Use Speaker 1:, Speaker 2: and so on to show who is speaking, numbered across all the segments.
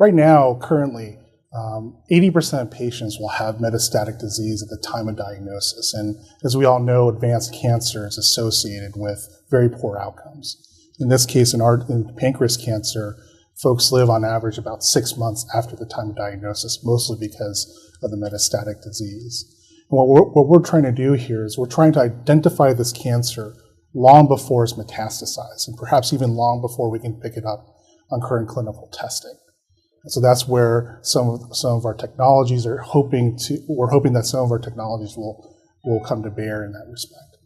Speaker 1: Right now, currently, 80% of patients will have metastatic disease at the time of diagnosis. And as we all know, advanced cancer is associated with very poor outcomes. In this case, in pancreas cancer, folks live on average about 6 months after the time of diagnosis, mostly because of the metastatic disease. And what we're trying to do here is we're trying to identify this cancer long before it's metastasized, and perhaps even long before we can pick it up on current clinical testing. And so that's where some of our technologies we're hoping that some of our technologies will come to bear in that respect.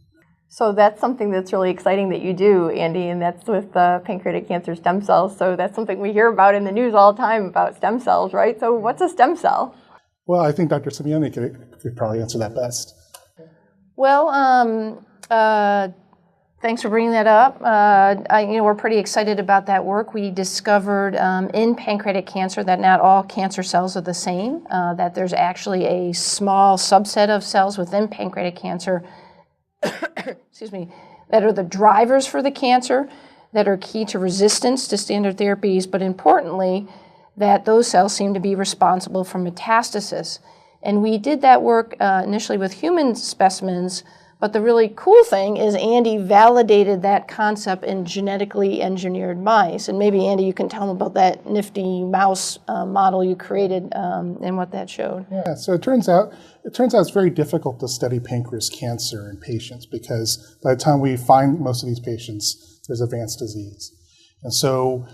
Speaker 2: So that's something that's really exciting that you do, Andy, and that's with pancreatic cancer stem cells. So that's something we hear about in the news all the time about stem cells, right? So what's a stem cell?
Speaker 1: Well, I think Dr. Simeone could probably answer that best.
Speaker 3: Well, thanks for bringing that up. We're pretty excited about that work. We discovered in pancreatic cancer that not all cancer cells are the same, that there's actually a small subset of cells within pancreatic cancer excuse me, that are the drivers for the cancer, that are key to resistance to standard therapies, but importantly, that those cells seem to be responsible for metastasis. And we did that work initially with human specimens, but the really cool thing is Andy validated that concept in genetically engineered mice. And maybe, Andy, you can tell them about that nifty mouse model you created and what that showed.
Speaker 1: Yeah, so it turns out it's very difficult to study pancreas cancer in patients because by the time we find most of these patients, there's advanced disease. And so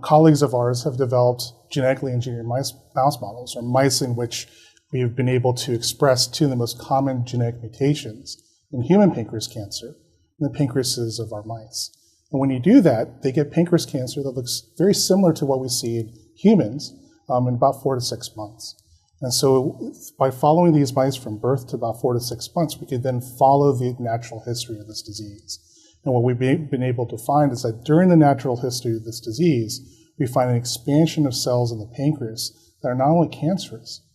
Speaker 1: colleagues of ours have developed genetically engineered mouse models, or mice in which we have been able to express two of the most common genetic mutations in human pancreas cancer in the pancreases of our mice. And when you do that, they get pancreas cancer that looks very similar to what we see in humans in about 4 to 6 months. And so by following these mice from birth to about 4 to 6 months, we could then follow the natural history of this disease. And what we've been able to find is that during the natural history of this disease, we find an expansion of cells in the pancreas that are not only cancerous,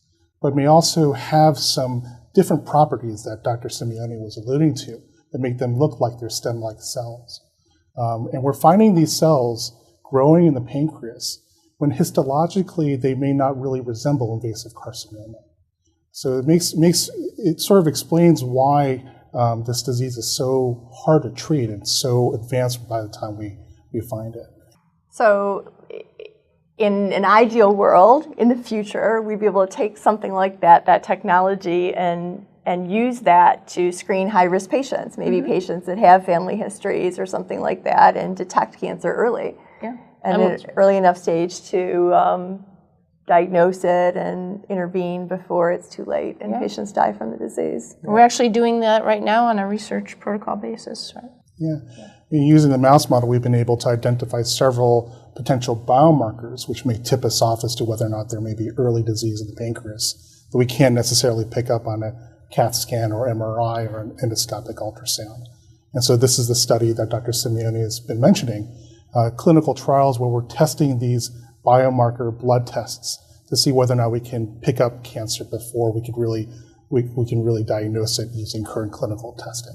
Speaker 1: but may also have some different properties that Dr. Simeone was alluding to that make them look like they're stem-like cells. And we're finding these cells growing in the pancreas when histologically they may not really resemble invasive carcinoma. So it sort of explains why this disease is so hard to treat and so advanced by the time we find it.
Speaker 2: So in an ideal world, in the future, we'd be able to take something like that technology, and use that to screen high-risk patients, maybe patients that have family histories or something like that, and detect cancer early.
Speaker 3: Yeah.
Speaker 2: And at an early enough stage to diagnose it and intervene before it's too late and patients die from the disease.
Speaker 3: We're actually doing that right now on a research protocol basis, right?
Speaker 1: Yeah. Using the mouse model, we've been able to identify several potential biomarkers which may tip us off as to whether or not there may be early disease of the pancreas that we can't necessarily pick up on a CAT scan or MRI or an endoscopic ultrasound. And so this is the study that Dr. Simeone has been mentioning, clinical trials where we're testing these biomarker blood tests to see whether or not we can pick up cancer before we can really diagnose it using current clinical testing.